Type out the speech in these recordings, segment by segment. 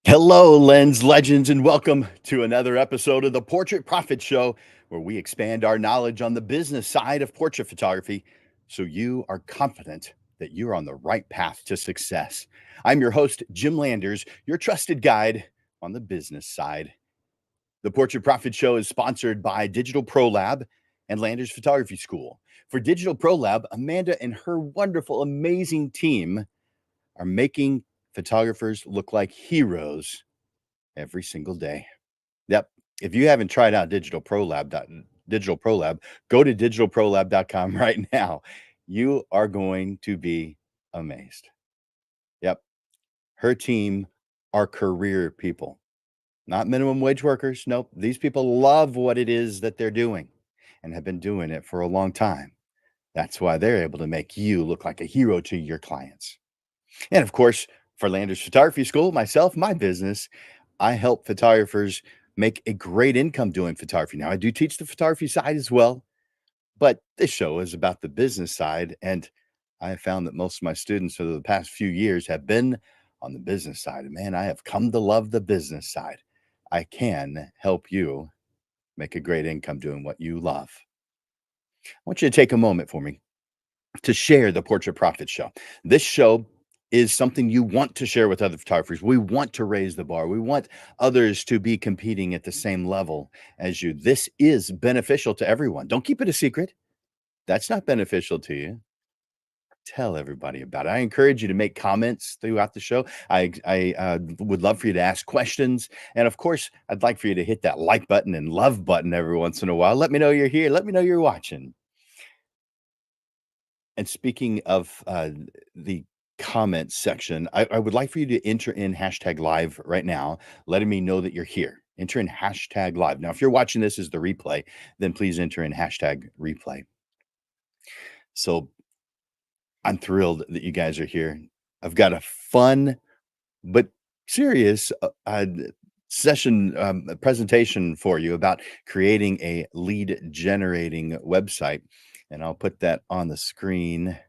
Hello, Lens Legends, and welcome to another episode of the Portrait Profit Show, where we expand our knowledge on the business side of portrait photography so you are confident that you're on the right path to success. I'm your host, Jim Landers, your trusted guide on the business side. The Portrait Profit Show is sponsored by Digital Pro Lab and Landers Photography School. For Digital Pro Lab, Amanda and her wonderful, amazing team are making photographers look like heroes every single day. Yep. If you haven't tried out Digital Pro Lab, go to digitalprolab.com right now. You are going to be amazed. Yep. Her team are career people, not minimum wage workers. Nope. These people love what it is that they're doing and have been doing it for a long time. That's why they're able to make you look like a hero to your clients. And of course, for Landers Photography School, myself, my business, I help photographers make a great income doing photography. Now, I do teach the photography side as well, but this show is about the business side. And I have found that most of my students over the past few years have been on the business side. And man, I have come to love the business side. I can help you make a great income doing what you love. I want you to take a moment for me to share the Portrait Profit Show. This show is something you want to share with other photographers. We want to raise the bar. We want others to be competing at the same level as you. This is beneficial to everyone. Don't keep it a secret. That's not beneficial to you. Tell everybody about it. I encourage you to make comments throughout the show. I would love for you to ask questions, and of course, I'd like for you to hit that like button and love button every once in a while. Let me know you're here. Let me know you're watching. And speaking of the comment section, I would like for you to enter in hashtag live right now, letting me know that you're here. Enter in hashtag live. Now, if you're watching this as the replay, then please enter in hashtag replay. So I'm thrilled that you guys are here. I've got a fun but serious session presentation for you about creating a lead generating website. And I'll put that on the screen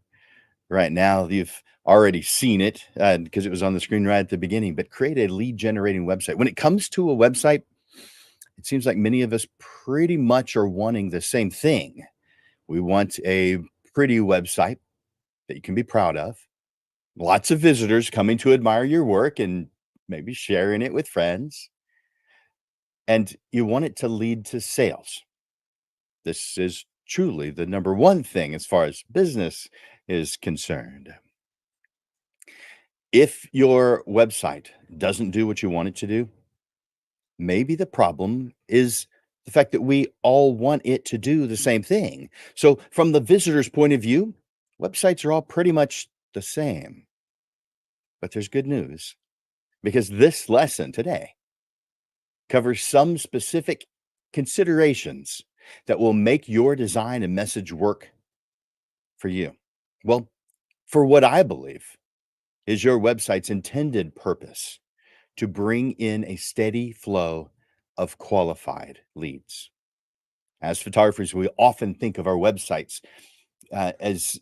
right now. You've already seen it because it was on the screen right at the beginning, but create a lead generating website. When it comes to a website, it seems like many of us pretty much are wanting the same thing. We want a pretty website that you can be proud of, lots of visitors coming to admire your work and maybe sharing it with friends. And you want it to lead to sales. This is truly the number one thing as far as business is concerned. If your website doesn't do what you want it to do, maybe the problem is the fact that we all want it to do the same thing. So, from the visitor's point of view, websites are all pretty much the same. But there's good news because this lesson today covers some specific considerations that will make your design and message work for you. Well, for what I believe is your website's intended purpose to bring in a steady flow of qualified leads. As photographers, we often think of our websites as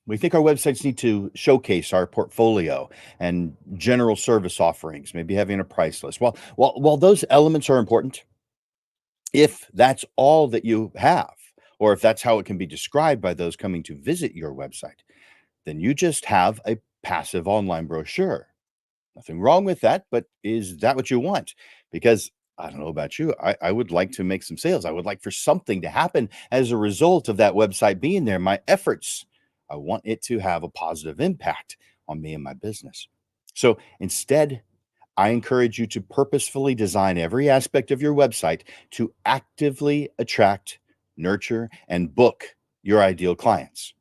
we think our websites need to showcase our portfolio and general service offerings, maybe having a price list. While those elements are important, if that's all that you have, or if that's how it can be described by those coming to visit your website, then you just have a passive online brochure. Nothing wrong with that, but is that what you want? Because I don't know about you. I would like to make some sales. I would like for something to happen as a result of that website being there. My efforts, I want it to have a positive impact on me and my business. So instead, I encourage you to purposefully design every aspect of your website to actively attract, nurture, and book your ideal clients.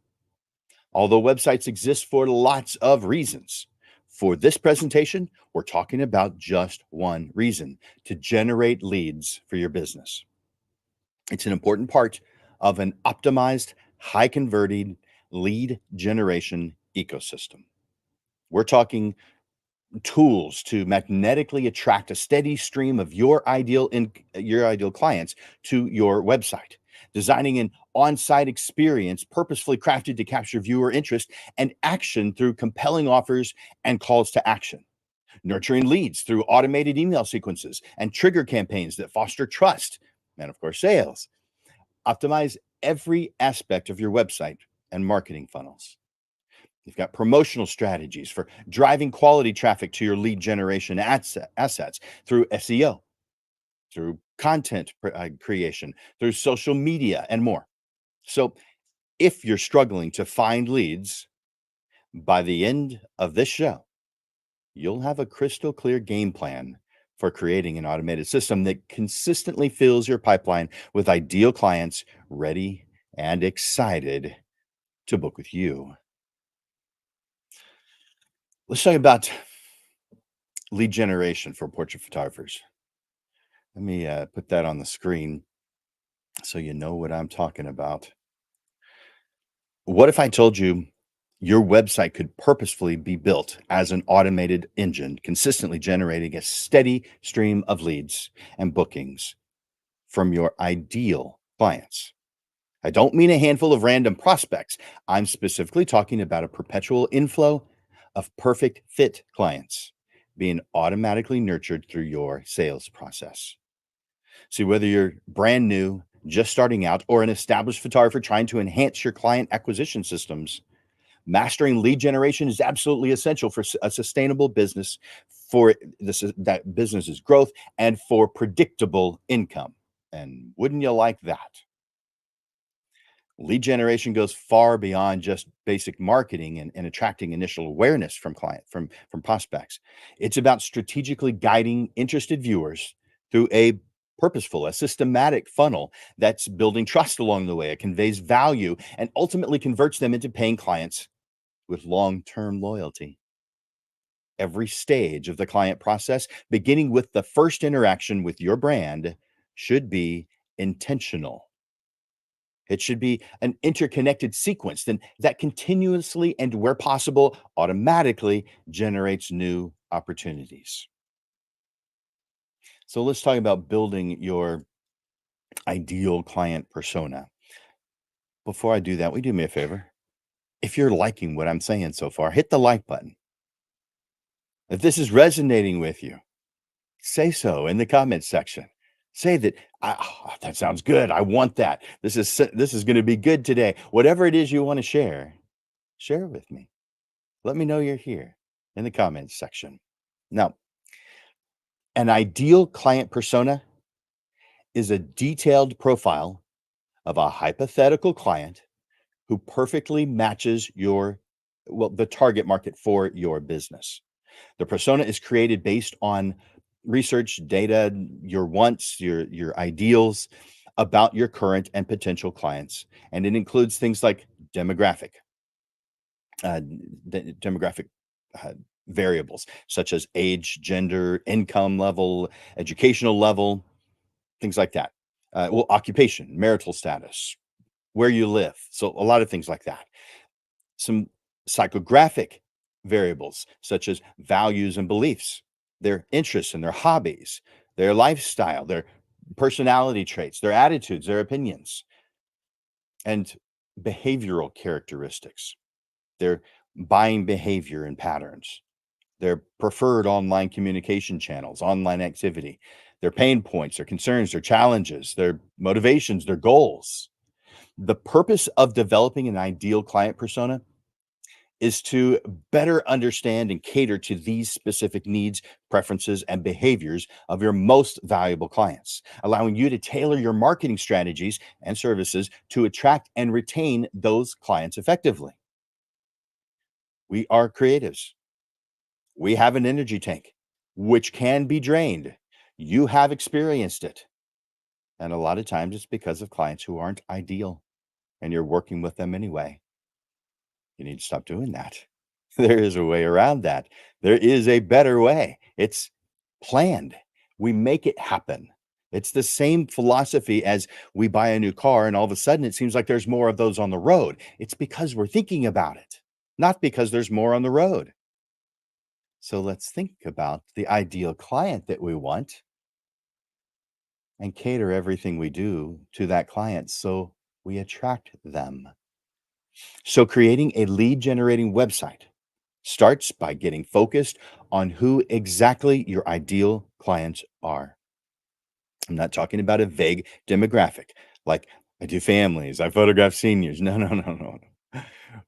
Although websites exist for lots of reasons, for this presentation, we're talking about just one reason: to generate leads for your business. It's an important part of an optimized, high converting lead generation ecosystem. We're talking tools to magnetically attract a steady stream of your ideal clients to your website, designing an on-site experience purposefully crafted to capture viewer interest and action through compelling offers and calls to action. nurturing leads through automated email sequences and trigger campaigns that foster trust, and of course, sales. Optimize every aspect of your website and marketing funnels. You've got promotional strategies for driving quality traffic to your lead generation assets through SEO, through content creation, through social media, and more. So, if you're struggling to find leads, by the end of this show, you'll have a crystal clear game plan for creating an automated system that consistently fills your pipeline with ideal clients ready and excited to book with you. Let's talk about lead generation for portrait photographers. Let me put that on the screen so you know what I'm talking about. What if I told you your website could purposefully be built as an automated engine, consistently generating a steady stream of leads and bookings from your ideal clients? I don't mean a handful of random prospects. I'm specifically talking about a perpetual inflow of perfect fit clients being automatically nurtured through your sales process. See, whether you're brand new, just starting out, or an established photographer trying to enhance your client acquisition systems, mastering lead generation is absolutely essential for a sustainable business, for that business's growth, and for predictable income. And wouldn't you like that? Lead generation goes far beyond just basic marketing and attracting initial awareness from prospects. It's about strategically guiding interested viewers through a systematic funnel that's building trust along the way. It conveys value and ultimately converts them into paying clients with long-term loyalty. Every stage of the client process, beginning with the first interaction with your brand, should be intentional. It should be an interconnected sequence then that continuously and where possible automatically generates new opportunities. So let's talk about building your ideal client persona. Before I do that, will you do me a favor? If you're liking what I'm saying so far, hit the like button. If this is resonating with you, say so in the comments section. Say that that sounds good. I want that. This is going to be good today. Whatever it is you want to share it with me. Let me know you're here in the comments section. Now, an ideal client persona is a detailed profile of a hypothetical client who perfectly matches the target market for your business. The persona is created based on research, data, your wants, your ideals about your current and potential clients, and it includes things like uh, demographic uh, variables such as age, gender, income level, educational level, things like that. Occupation, marital status, where you live. So a lot of things like that. Some psychographic variables such as values and beliefs, their interests and their hobbies, their lifestyle, their personality traits, their attitudes, their opinions, and behavioral characteristics, their buying behavior and patterns, their preferred online communication channels, online activity, their pain points, their concerns, their challenges, their motivations, their goals. The purpose of developing an ideal client persona is to better understand and cater to these specific needs, preferences, and behaviors of your most valuable clients, allowing you to tailor your marketing strategies and services to attract and retain those clients effectively. We are creatives. We have an energy tank, which can be drained. You have experienced it. And a lot of times it's because of clients who aren't ideal and you're working with them anyway. You need to stop doing that. There is a way around that. There is a better way. It's planned. We make it happen. It's the same philosophy as we buy a new car and all of a sudden it seems like there's more of those on the road. It's because we're thinking about it, not because there's more on the road. So let's think about the ideal client that we want and cater everything we do to that client so we attract them. So creating a lead generating website starts by getting focused on who exactly your ideal clients are. I'm not talking about a vague demographic like I do families, I photograph seniors. No, no, no, no.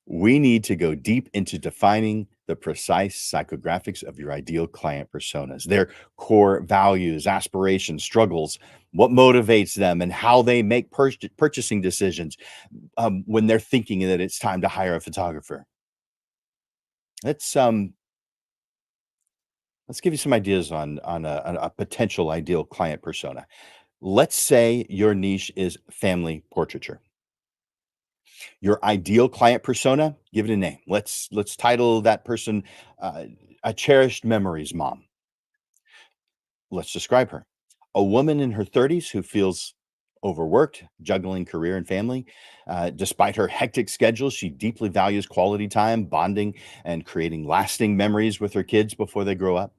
We need to go deep into defining the precise psychographics of your ideal client personas, their core values, aspirations, struggles, what motivates them, and how they make purchasing decisions when they're thinking that it's time to hire a photographer. Let's um, let's give you some ideas on a potential ideal client persona. Let's say your niche is family portraiture. Your ideal client persona, give it a name. Let's title that person uh, a cherished memories mom. Let's describe her. A woman in her 30s who feels overworked, juggling career and family. Despite her hectic schedule, she deeply values quality time, bonding, and creating lasting memories with her kids before they grow up.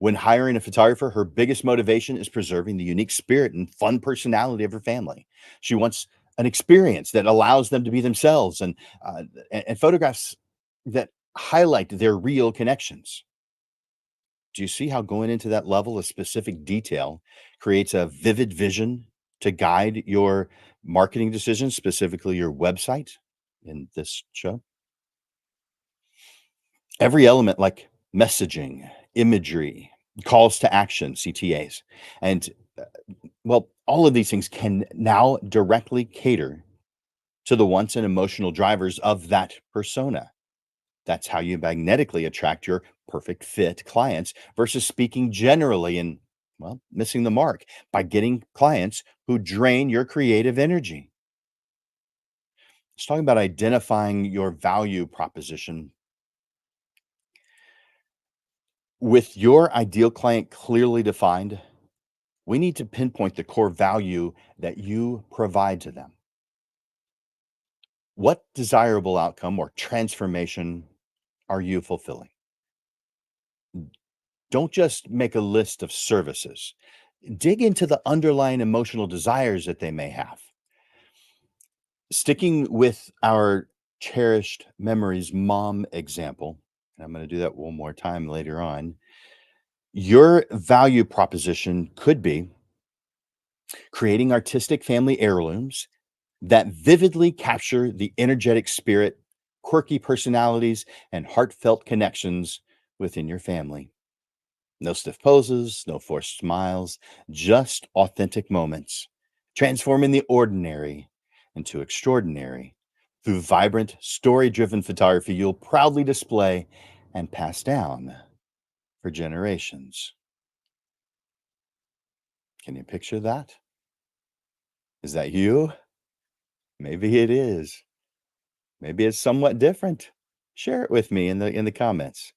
When hiring a photographer, her biggest motivation is preserving the unique spirit and fun personality of her family. She wants an experience that allows them to be themselves and photographs that highlight their real connections. Do you see how going into that level of specific detail creates a vivid vision to guide your marketing decisions, specifically your website in this show? Every element like messaging, imagery, calls to action, CTAs, and well, all of these things can now directly cater to the wants and emotional drivers of that persona. That's how you magnetically attract your perfect fit clients versus speaking generally and, well, missing the mark by getting clients who drain your creative energy. It's talking about identifying your value proposition. With your ideal client clearly defined, we need to pinpoint the core value that you provide to them. What desirable outcome or transformation are you fulfilling? Don't just make a list of services. Dig into the underlying emotional desires that they may have. Sticking with our cherished memories mom example, and I'm going to do that one more time later on. Your value proposition could be creating artistic family heirlooms that vividly capture the energetic spirit, quirky personalities, and heartfelt connections within your family. No stiff poses, no forced smiles, just authentic moments, transforming the ordinary into extraordinary through vibrant, story driven photography you'll proudly display and pass down for generations. Can you picture that? Is that you? Maybe it is. Maybe it's somewhat different. Share it with me in the comments.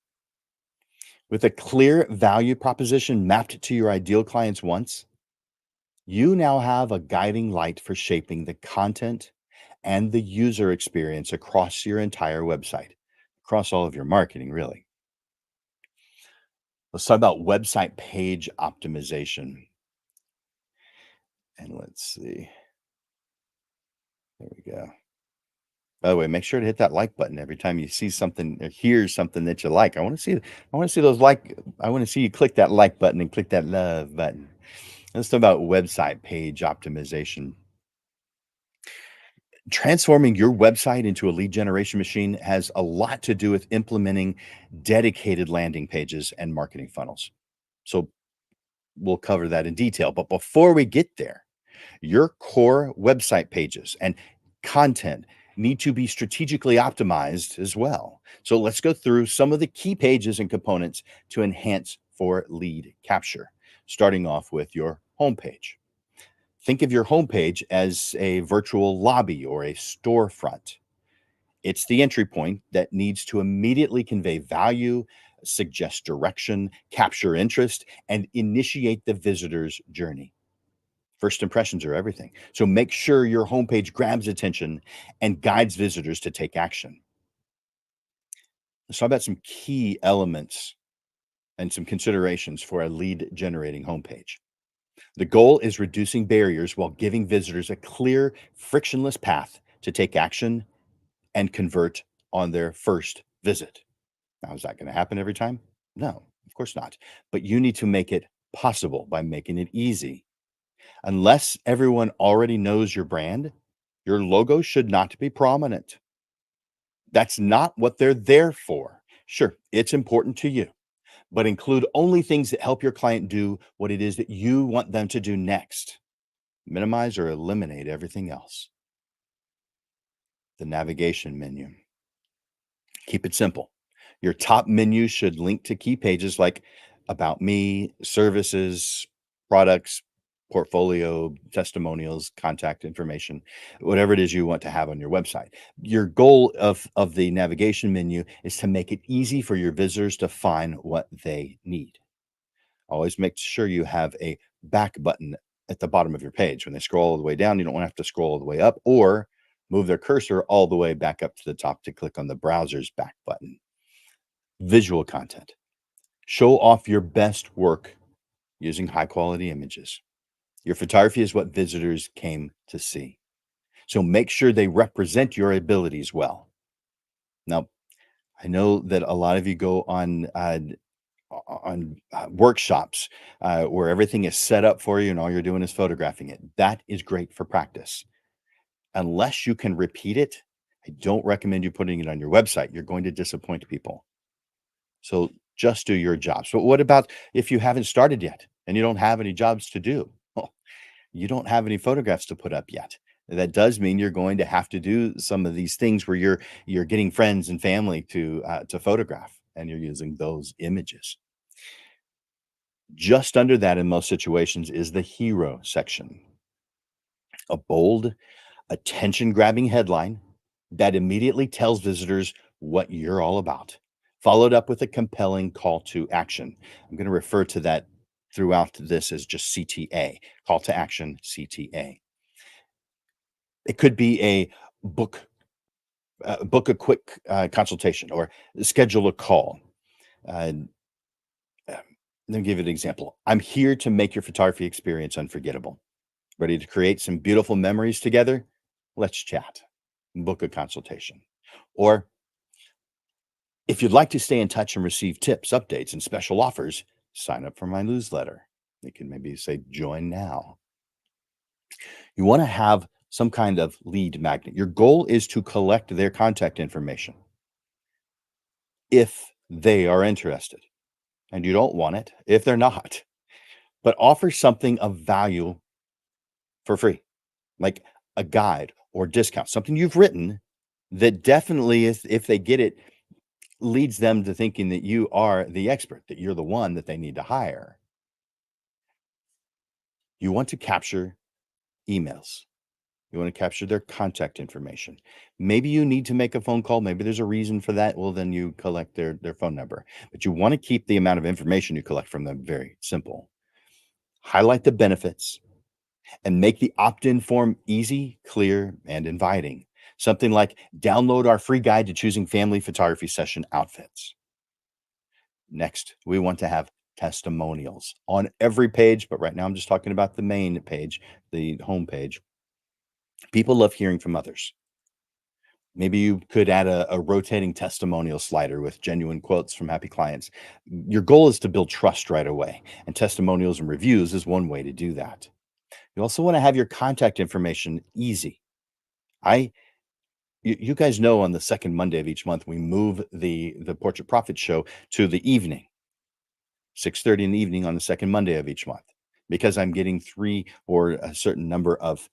With a clear value proposition mapped to your ideal clients' wants, you now have a guiding light for shaping the content and the user experience across your entire website, across all of your marketing, really. Let's talk about website page optimization. And let's see. There we go. By the way, make sure to hit that like button every time you see something or hear something that you like. I want to see those like I want to see you click that like button and click that love button. Let's talk about website page optimization. Transforming your website into a lead generation machine has a lot to do with implementing dedicated landing pages and marketing funnels. So we'll cover that in detail. But before we get there, your core website pages and content need to be strategically optimized as well. So let's go through some of the key pages and components to enhance for lead capture, starting off with your homepage. Think of your homepage as a virtual lobby or a storefront. It's the entry point that needs to immediately convey value, suggest direction, capture interest, and initiate the visitor's journey. First impressions are everything. So make sure your homepage grabs attention and guides visitors to take action. Let's talk about some key elements and some considerations for a lead generating homepage. The goal is reducing barriers while giving visitors a clear, frictionless path to take action and convert on their first visit. Now, is that going to happen every time? No, of course not. But you need to make it possible by making it easy. Unless everyone already knows your brand, your logo should not be prominent. That's not what they're there for. Sure, it's important to you, but include only things that help your client do what it is that you want them to do next. Minimize or eliminate everything else. The navigation menu. Keep it simple. Your top menu should link to key pages like About Me, Services, Products, Portfolio, Testimonials, Contact information, whatever it is you want to have on your website. Your goal of the navigation menu is to make it easy for your visitors to find what they need. Always make sure you have a back button at the bottom of your page. When they scroll all the way down, you don't want to have to scroll all the way up or move their cursor all the way back up to the top to click on the browser's back button. Visual content. Show off your best work using high quality images. Your photography is what visitors came to see. So make sure they represent your abilities well. Now, I know that a lot of you go on workshops where everything is set up for you and all you're doing is photographing it. That is great for practice. Unless you can repeat it, I don't recommend you putting it on your website. You're going to disappoint people. So just do your job. So what about if you haven't started yet and you don't have any jobs to do? Well, you don't have any photographs to put up yet. That does mean you're going to have to do some of these things where you're getting friends and family to photograph, and you're using those images. Just under that, in most situations, is the hero section. A bold, attention grabbing headline that immediately tells visitors what you're all about, followed up with a compelling call to action. I'm going to refer to that throughout this as just CTA, call to action CTA. It could be a book, book a quick consultation or schedule a call. Uh, Let me give you an example. I'm here to make your photography experience unforgettable. Ready to create some beautiful memories together? Let's chat. Book a consultation. Or if you'd like to stay in touch and receive tips, updates, and special offers, sign up for my newsletter. You can maybe say join now. You want to have some kind of lead magnet. Your goal is to collect their contact information if they are interested. And you don't want it if they're not, but offer something of value for free, like a guide or discount, something you've written that definitely, if they get it, leads them to thinking that you are the expert, that you're the one that they need to hire. You want to capture emails. You want to capture their contact information. Maybe you need to make a phone call. Maybe there's a reason for that. Well, then you collect their phone number. But you want to keep the amount of information you collect from them very simple. Highlight the benefits and make the opt-in form easy, clear, and inviting. Something like download our free guide to choosing family photography session outfits. Next, we want to have testimonials on every page, but right now I'm just talking about the main page, the home page. People love hearing from others. Maybe you could add a rotating testimonial slider with genuine quotes from happy clients. Your goal is to build trust right away, and testimonials and reviews is one way to do that. You also want to have your contact information easy. I you guys know on the second Monday of each month we move the Portrait Profit show to the evening, 6:30 in the evening on the second Monday of each month, because I'm getting 3 or a certain number of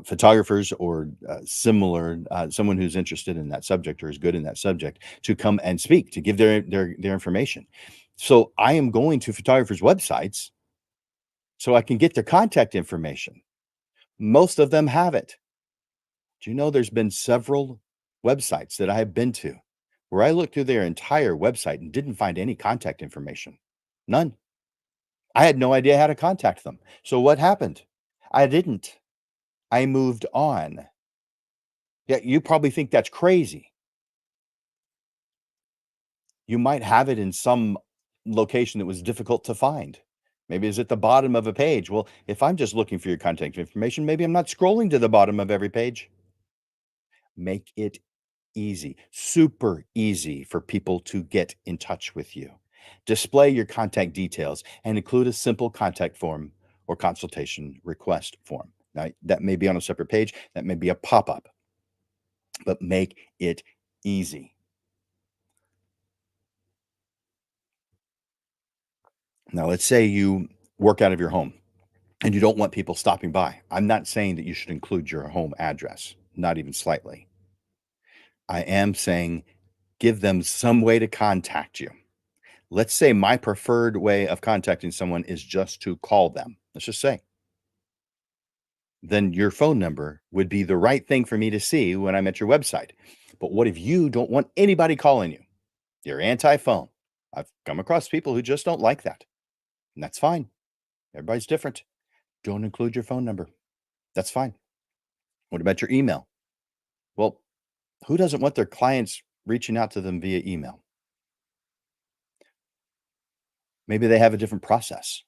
photographers or similar someone who's interested in that subject or is good in that subject to come and speak to give their information. So I am going to photographers' websites so I can get their contact information. Most of them have it. Do you know there's been several websites that I have been to where I looked through their entire website and didn't find any contact information? None. I had no idea how to contact them. So what happened? I didn't. I moved on. Yeah, you probably think that's crazy. You might have it in some location that was difficult to find. Maybe it's at the bottom of a page. Well, if I'm just looking for your contact information, maybe I'm not scrolling to the bottom of every page. Make it easy, super easy for people to get in touch with you. Display your contact details and include a simple contact form or consultation request form. Now, that may be on a separate page, that may be a pop up, but make it easy. Now, let's say you work out of your home and you don't want people stopping by. I'm not saying that you should include your home address, not even slightly. I am saying give them some way to contact you. Let's say my preferred way of contacting someone is just to call them. Let's just say, then your phone number would be the right thing for me to see when I'm at your website. But what if you don't want anybody calling you? You're anti phone. I've come across people who just don't like that. And that's fine. Everybody's different. Don't include your phone number. That's fine. What about your email? Well, who doesn't want their clients reaching out to them via email? Maybe they have a different process.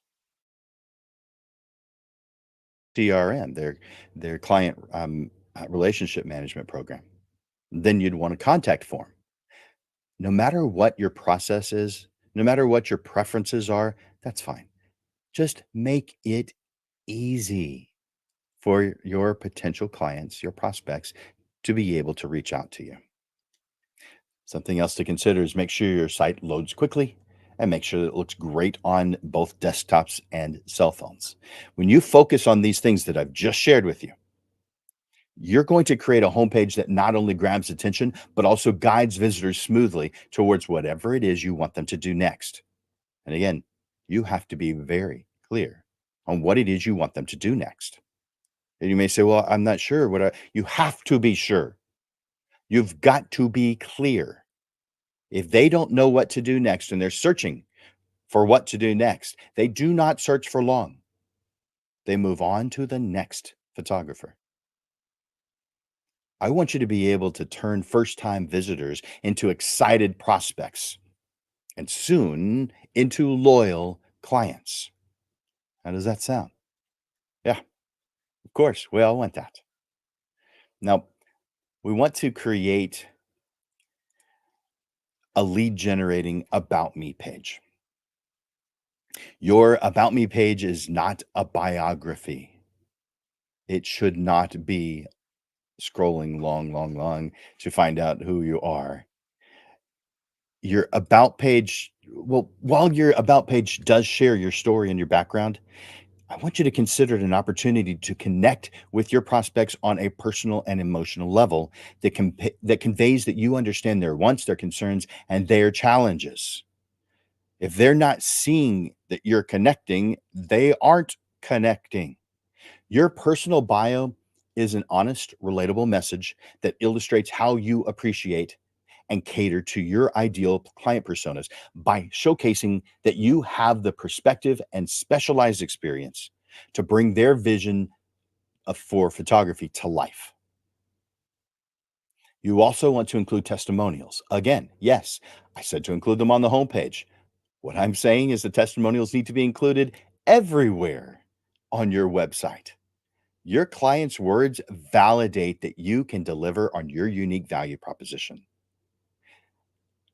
CRM, their client relationship management program. Then you'd want a contact form. No matter what your process is, no matter what your preferences are, that's fine. Just make it easy for your potential clients, your prospects, to be able to reach out to you. Something else to consider is make sure your site loads quickly and make sure that it looks great on both desktops and cell phones. When you focus on these things that I've just shared with you, you're going to create a homepage that not only grabs attention, but also guides visitors smoothly towards whatever it is you want them to do next. And again, you have to be very clear on what it is you want them to do next. And you may say, well, I'm not sure you have to be sure. You've got to be clear. If they don't know what to do next and they're searching for what to do next, they do not search for long. They move on to the next photographer. I want you to be able to turn first time visitors into excited prospects and soon into loyal clients. How does that sound? Yeah, of course, we all want that. Now, we want to create a lead generating About Me page. Your About Me page is not a biography. It should not be scrolling long to find out who you are. Your About page, well, while your About page does share your story and your background, I want you to consider it an opportunity to connect with your prospects on a personal and emotional level that conveys that you understand their wants, their concerns, and their challenges. If they're not seeing that you're connecting, they aren't connecting. Your personal bio is an honest, relatable message that illustrates how you appreciate and cater to your ideal client personas by showcasing that you have the perspective and specialized experience to bring their vision for photography to life. You also want to include testimonials. Again, yes, I said to include them on the homepage. What I'm saying is the testimonials need to be included everywhere on your website. Your clients' words validate that you can deliver on your unique value proposition.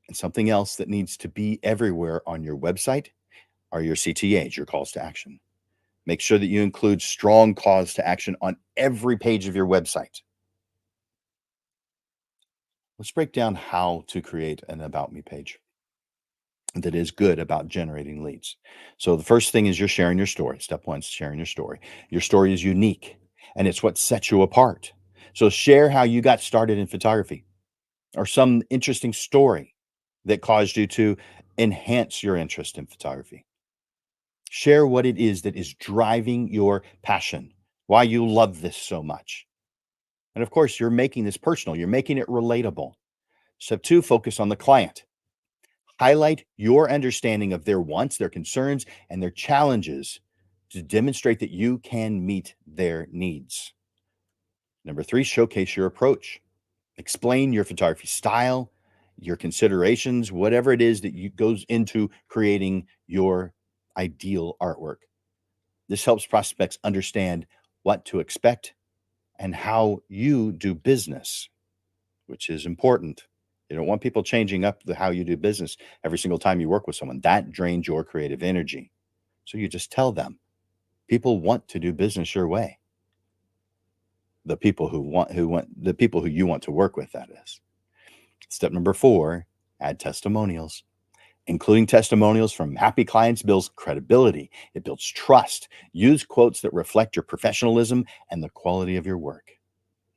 And something else that needs to be everywhere on your website are your CTAs, your calls to action. Make sure that you include strong calls to action on every page of your website. Let's break down how to create an About Me page that is good about generating leads. So, the first thing is you're sharing your story. Step one is sharing your story. Your story is unique and it's what sets you apart. So, share how you got started in photography or some interesting story that caused you to enhance your interest in photography. Share what it is that is driving your passion, why you love this so much. And of course, you're making this personal, you're making it relatable. Step two, focus on the client. Highlight your understanding of their wants, their concerns, and their challenges to demonstrate that you can meet their needs. Number three, showcase your approach. Explain your photography style, your considerations, whatever it is that you goes into creating your ideal artwork. This helps prospects understand what to expect and how you do business. which is important. You don't want people changing up how you do business every single time you work with someone. That drains your creative energy. So you just tell them people want to do business your way. The people who you want to work with, that is. Step number 4, add testimonials. Including testimonials from happy clients builds credibility. It builds trust. Use quotes that reflect your professionalism and the quality of your work.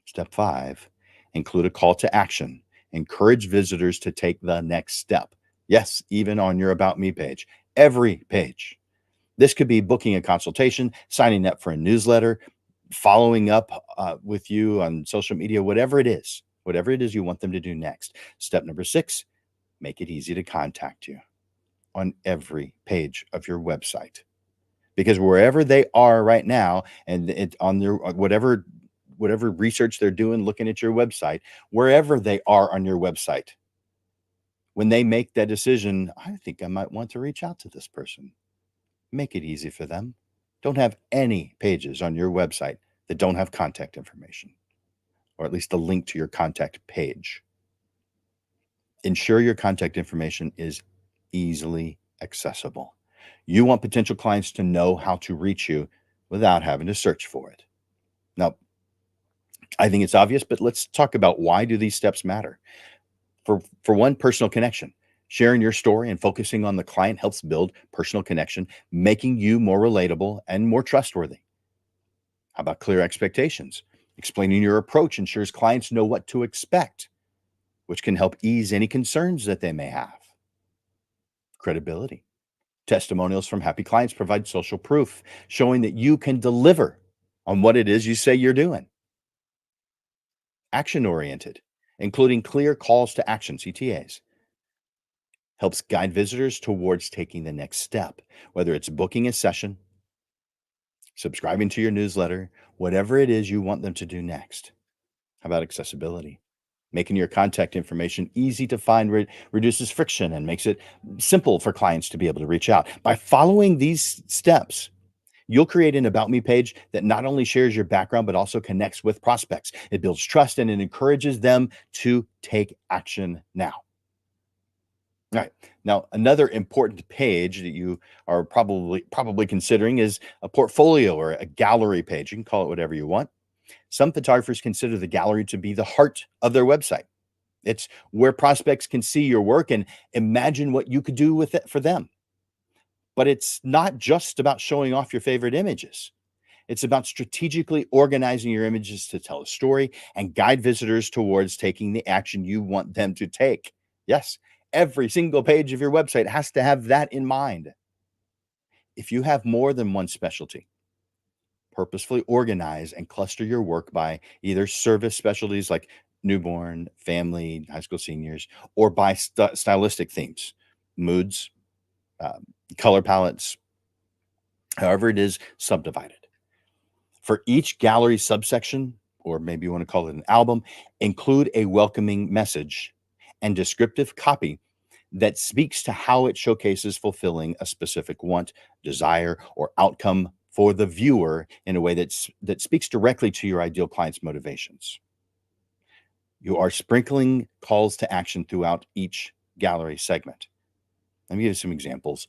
Step 5, include a call to action. Encourage visitors to take the next step. Yes, even on your About Me page, every page. This could be booking a consultation, signing up for a newsletter, following up with you on social media, whatever it is you want them to do next. Step number 6, make it easy to contact you on every page of your website, because wherever they are right now, and on their whatever research they're doing, looking at your website, wherever they are on your website, when they make that decision, I think I might want to reach out to this person. Make it easy for them. Don't have any pages on your website that don't have contact information, or at least a link to your contact page. Ensure your contact information is easily accessible. You want potential clients to know how to reach you without having to search for it. Now, I think it's obvious, but let's talk about why do these steps matter. For one, personal connection. Sharing your story and focusing on the client helps build personal connection, making you more relatable and more trustworthy. How about clear expectations? Explaining your approach ensures clients know what to expect, which can help ease any concerns that they may have. Credibility. Testimonials from happy clients provide social proof, showing that you can deliver on what it is you say you're doing. Action oriented, including clear calls to action, CTAs, helps guide visitors towards taking the next step, whether it's booking a session, subscribing to your newsletter, whatever it is you want them to do next. How about accessibility? Making your contact information easy to find reduces friction and makes it simple for clients to be able to reach out. By following these steps, you'll create an About Me page that not only shares your background, but also connects with prospects. It builds trust and it encourages them to take action now. All right. Now, another important page that you are probably considering is a portfolio or a gallery page. You can call it whatever you want. Some photographers consider the gallery to be the heart of their website. It's where prospects can see your work and imagine what you could do with it for them. But it's not just about showing off your favorite images. It's about strategically organizing your images to tell a story and guide visitors towards taking the action you want them to take. Yes, every single page of your website has to have that in mind. If you have more than one specialty, purposefully organize and cluster your work by either service specialties like newborn, family, high school seniors, or by stylistic themes, moods, um, color palettes, however it is subdivided. For each gallery subsection, or maybe you want to call it an album, include a welcoming message and descriptive copy that speaks to how it showcases fulfilling a specific want, desire, or outcome for the viewer in a way that speaks directly to your ideal client's motivations. You are sprinkling calls to action throughout each gallery segment. Let me give you some examples.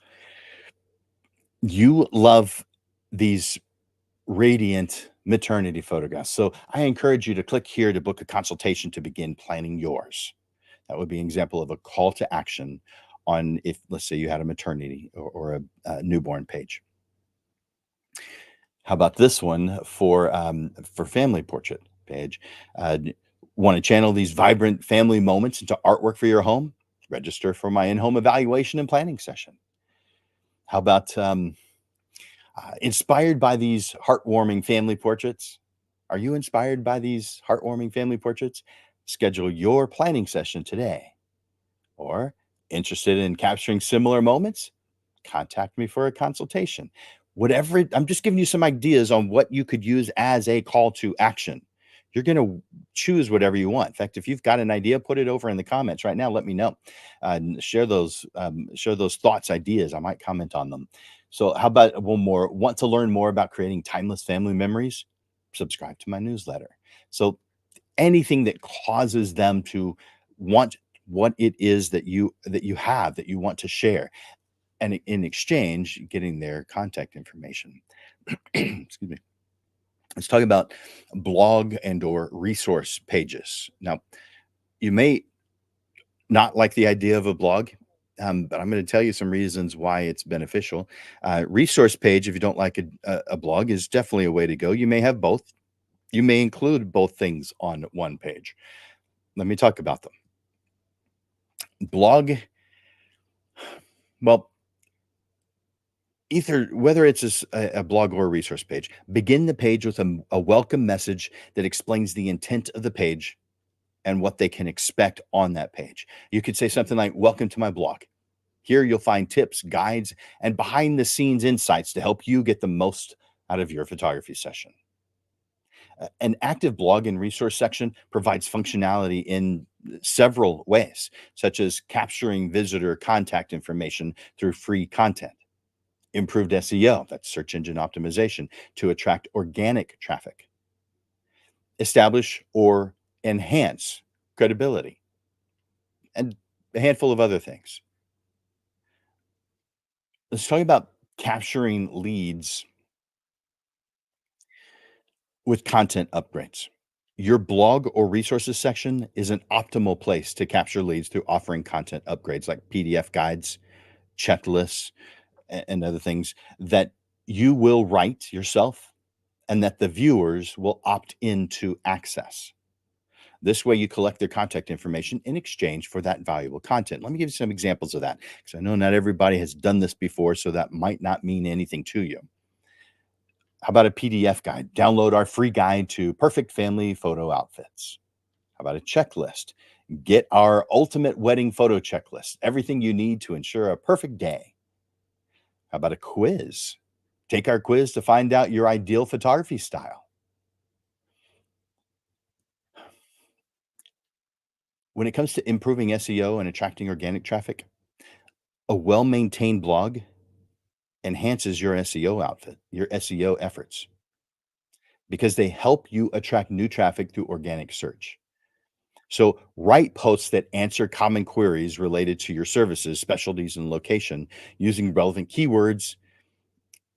You love these radiant maternity photographs. So I encourage you to click here to book a consultation to begin planning yours. That would be an example of a call to action on, if let's say you had a maternity or a newborn page. How about this one for family portrait page? Want to channel these vibrant family moments into artwork for your home? Register for my in-home evaluation and planning session. How about inspired by these heartwarming family portraits? Are you inspired by these heartwarming family portraits? Schedule your planning session today. Or interested in capturing similar moments? Contact me for a consultation. I'm just giving you some ideas on what you could use as a call to action. You're going to choose whatever you want. In fact, if you've got an idea, put it over in the comments right now. Let me know. Share those thoughts, ideas. I might comment on them. So, how about one more? Want to learn more about creating timeless family memories? Subscribe to my newsletter. So, anything that causes them to want what it is that you have that you want to share, and in exchange getting their contact information. Excuse me. Let's talk about blog and or resource pages. Now, you may not like the idea of a blog, but I'm going to tell you some reasons why it's beneficial. Resource page, if you don't like a blog, is definitely a way to go. You may have both. You may include both things on one page. Let me talk about them. Blog, well, either whether it's a blog or a resource page, begin the page with a welcome message that explains the intent of the page and what they can expect on that page. You could say something like, "Welcome to my blog. Here you'll find tips, guides, and behind the scenes insights to help you get the most out of your photography session." An active blog and resource section provides functionality in several ways, such as capturing visitor contact information through free content, improved SEO, that's search engine optimization, to attract organic traffic, establish or enhance credibility, and a handful of other things. Let's talk about capturing leads with content upgrades. Your blog or resources section is an optimal place to capture leads through offering content upgrades like PDF guides, checklists, and other things that you will write yourself and that the viewers will opt in to access. This way, you collect their contact information in exchange for that valuable content. Let me give you some examples of that because I know not everybody has done this before, so that might not mean anything to you. How about a PDF guide? Download our free guide to perfect family photo outfits. How about a checklist? Get our ultimate wedding photo checklist, everything you need to ensure a perfect day. How about a quiz? Take our quiz to find out your ideal photography style. When it comes to improving SEO and attracting organic traffic, a well maintained blog enhances your SEO your SEO efforts because they help you attract new traffic through organic search. So, write posts that answer common queries related to your services, specialties, and location using relevant keywords,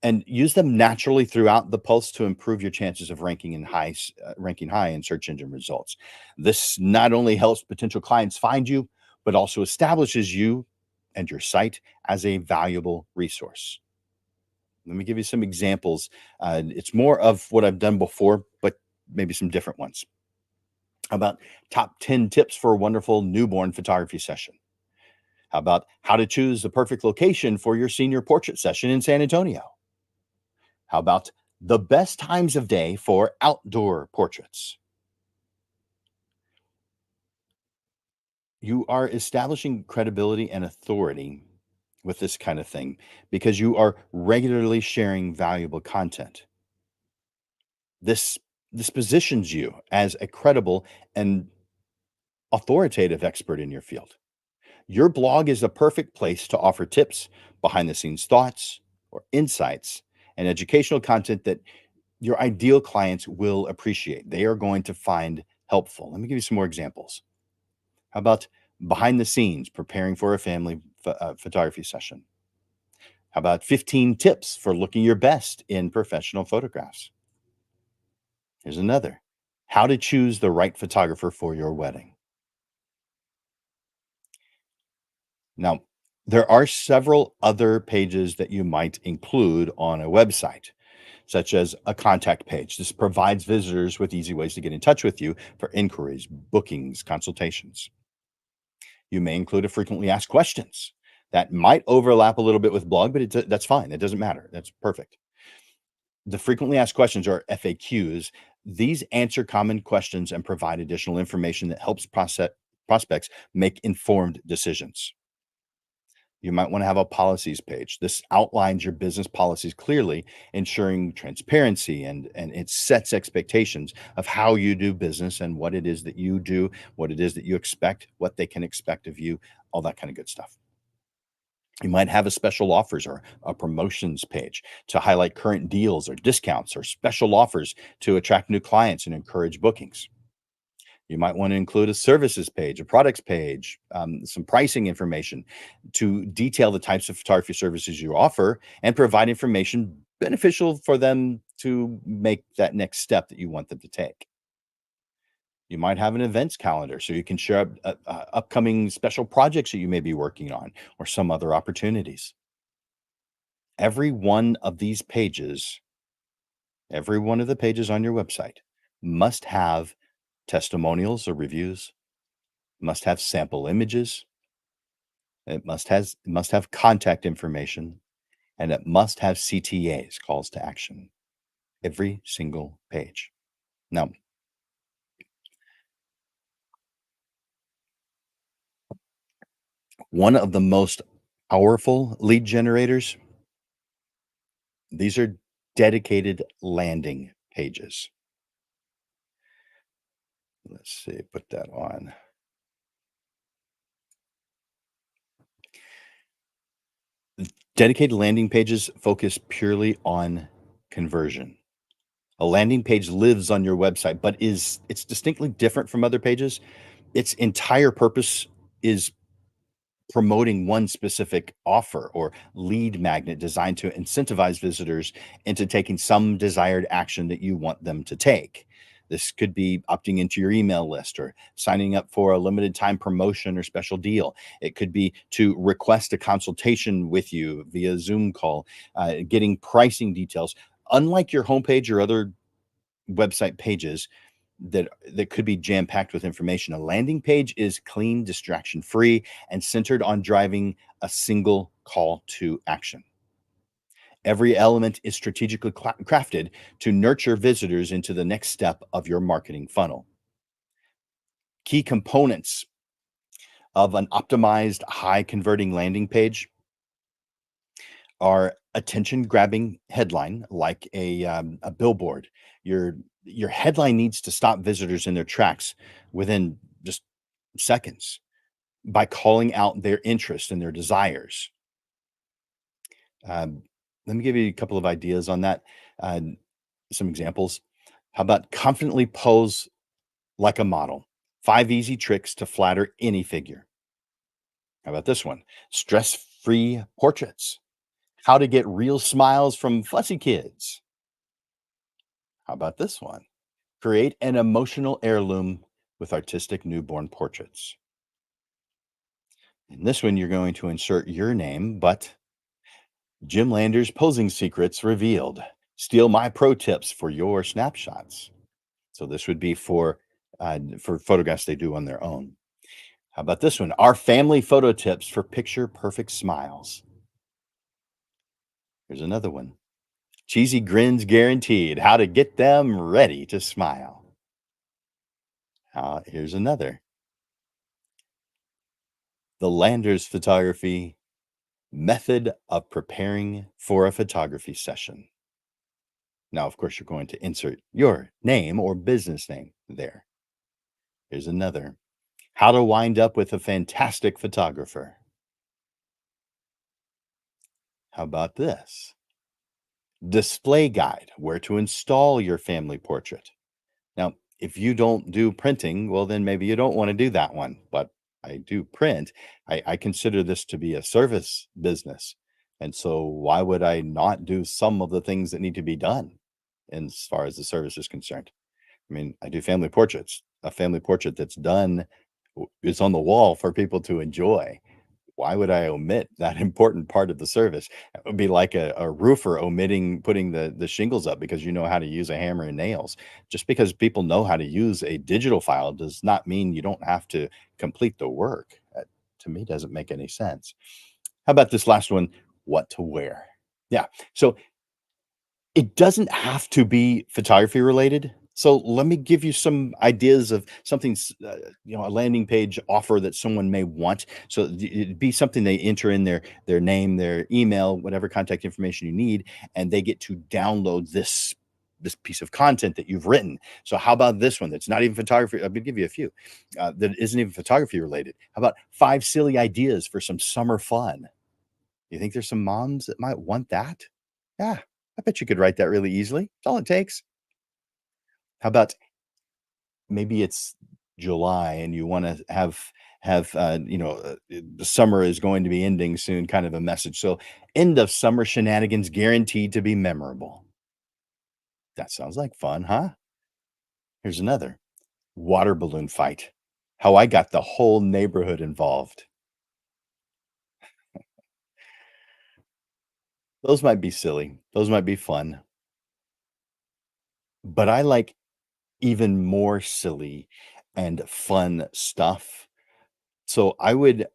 and use them naturally throughout the post to improve your chances of ranking high in search engine results. This not only helps potential clients find you, but also establishes you and your site as a valuable resource. Let me give you some examples. It's more of what I've done before, but maybe some different ones. How about top 10 tips for a wonderful newborn photography session? How about how to choose the perfect location for your senior portrait session in San Antonio? How about the best times of day for outdoor portraits? You are establishing credibility and authority with this kind of thing because you are regularly sharing valuable content. This this positions you as a credible and authoritative expert in your field. Your blog is the perfect place to offer tips, behind the scenes thoughts, or insights and educational content that your ideal clients will appreciate. They are going to find helpful. Let me give you some more examples. How about behind the scenes preparing for a family photography session? How about 15 tips for looking your best in professional photographs? Here's another: how to choose the right photographer for your wedding. Now, there are several other pages that you might include on a website, such as a contact page. This provides visitors with easy ways to get in touch with you for inquiries, bookings, consultations. You may include a frequently asked questions that might overlap a little bit with blog, but that's fine. It doesn't matter. That's perfect. The frequently asked questions, or FAQs. These answer common questions and provide additional information that helps prospects make informed decisions. You might want to have a policies page. This outlines your business policies clearly, ensuring transparency, and it sets expectations of how you do business and what it is that you do, what it is that you expect, what they can expect of you, all that kind of good stuff. You might have a special offers or a promotions page to highlight current deals or discounts or special offers to attract new clients and encourage bookings. You might want to include a services page, a products page, some pricing information to detail the types of photography services you offer and provide information beneficial for them to make that next step that you want them to take. You might have an events calendar so you can share upcoming special projects that you may be working on or some other opportunities. Every one of these pages, every one of the pages on your website must have testimonials or reviews, must have sample images, it must have contact information, and it must have CTAs, calls to action, every single page. Now, one of the most powerful lead generators, these are dedicated landing pages. Let's see, put that on. Dedicated landing pages focus purely on conversion. A landing page lives on your website, but it's distinctly different from other pages. Its entire purpose is promoting one specific offer or lead magnet designed to incentivize visitors into taking some desired action that you want them to take. This could be opting into your email list or signing up for a limited time promotion or special deal. It could be to request a consultation with you via Zoom call, getting pricing details. Unlike your homepage or other website pages that could be jam packed with information. A landing page is clean, distraction free, and centered on driving a single call to action. Every element is strategically crafted to nurture visitors into the next step of your marketing funnel. Key components of an optimized, high converting landing page are attention grabbing headline like a billboard. Your headline needs to stop visitors in their tracks within just seconds by calling out their interests and their desires. Um, Let me give you a couple of ideas on that. Uh, some examples. How about confidently pose like a model? 5 easy tricks to flatter any figure. How about this one? Stress free portraits. How to get real smiles from fussy kids. How about this one? Create an emotional heirloom with artistic newborn portraits. In this one, you're going to insert your name, but Jim Landers posing secrets revealed. Steal my pro tips for your snapshots. So this would be for photographs they do on their own. How about this one? Our family photo tips for picture perfect smiles. Here's another one. Cheesy grins guaranteed. How to get them ready to smile. Here's another. The Landers photography method of preparing for a photography session. Now, of course, you're going to insert your name or business name there. Here's another. How to wind up with a fantastic photographer. How about this? Display guide, where to install your family portrait. Now, if you don't do printing, well, then maybe you don't want to do that one. But I do print. I consider this to be a service business. And so, why would I not do some of the things that need to be done as far as the service is concerned? I mean, I do family portraits. A family portrait that's done is on the wall for people to enjoy. Why would I omit that important part of the service? It would be like a roofer omitting putting the shingles up because you know how to use a hammer and nails. Just because people know how to use a digital file does not mean you don't have to complete the work. That, to me, doesn't make any sense. How about this last one? What to wear? Yeah. So it doesn't have to be photography related. So let me give you some ideas of something, a landing page offer that someone may want. So it'd be something they enter in their name, their email, whatever contact information you need, and they get to download this piece of content that you've written. So how about this one that's not even photography? I'm gonna give you a few that isn't even photography related. How about 5 silly ideas for some summer fun? You think there's some moms that might want that? Yeah, I bet you could write that really easily. It's all it takes. How about maybe it's July and you want to have the summer is going to be ending soon kind of a message. So end of summer shenanigans guaranteed to be memorable. That sounds like fun, huh? Here's another water balloon fight. How I got the whole neighborhood involved. Those might be silly. Those might be fun. But I like even more silly and fun stuff. So I would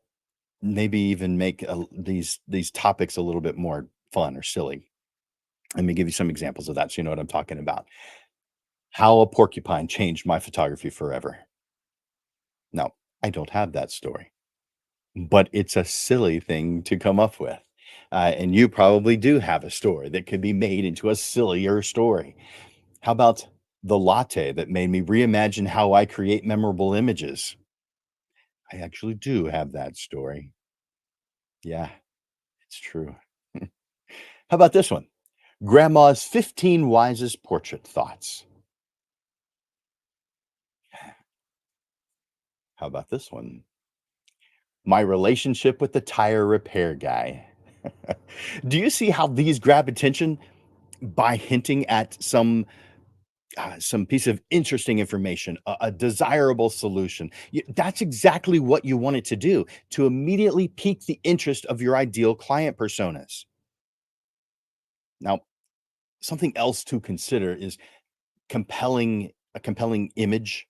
maybe even make these topics a little bit more fun or silly. Let me give you some examples of that so you know what I'm talking about. How a porcupine changed my photography forever. Now, I don't have that story, but it's a silly thing to come up with. And you probably do have a story that could be made into a sillier story. How about the latte that made me reimagine how I create memorable images? I actually do have that story. Yeah, it's true. How about this one? Grandma's 15 wisest portrait thoughts. How about this one? My relationship with the tire repair guy. Do you see how these grab attention by hinting at some piece of interesting information, a desirable solution? That's exactly what you want it to do to immediately pique the interest of your ideal client personas. Now, something else to consider is a compelling image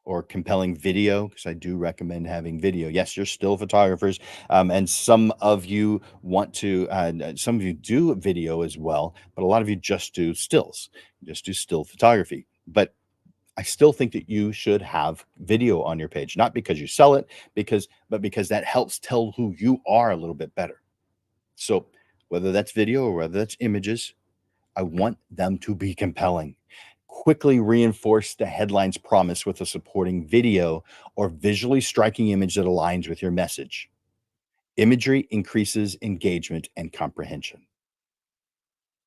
or compelling video, because I do recommend having video. Yes, you're still photographers, and some of you do video as well, but a lot of you just do stills, just do still photography. But I still think that you should have video on your page, not because you sell it, but because that helps tell who you are a little bit better. So whether that's video or whether that's images, I want them to be compelling. Quickly reinforce the headline's promise with a supporting video or visually striking image that aligns with your message. Imagery increases engagement and comprehension.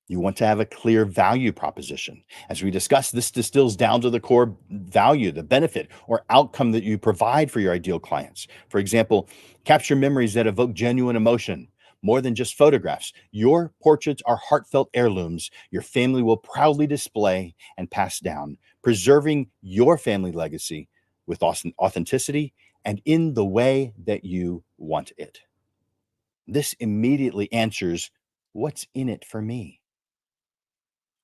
You want to have a clear value proposition. As we discussed, this distills down to the core value, the benefit or outcome that you provide for your ideal clients. For example, capture memories that evoke genuine emotion. More than just photographs, your portraits are heartfelt heirlooms your family will proudly display and pass down, preserving your family legacy with authenticity and in the way that you want it. This immediately answers what's in it for me,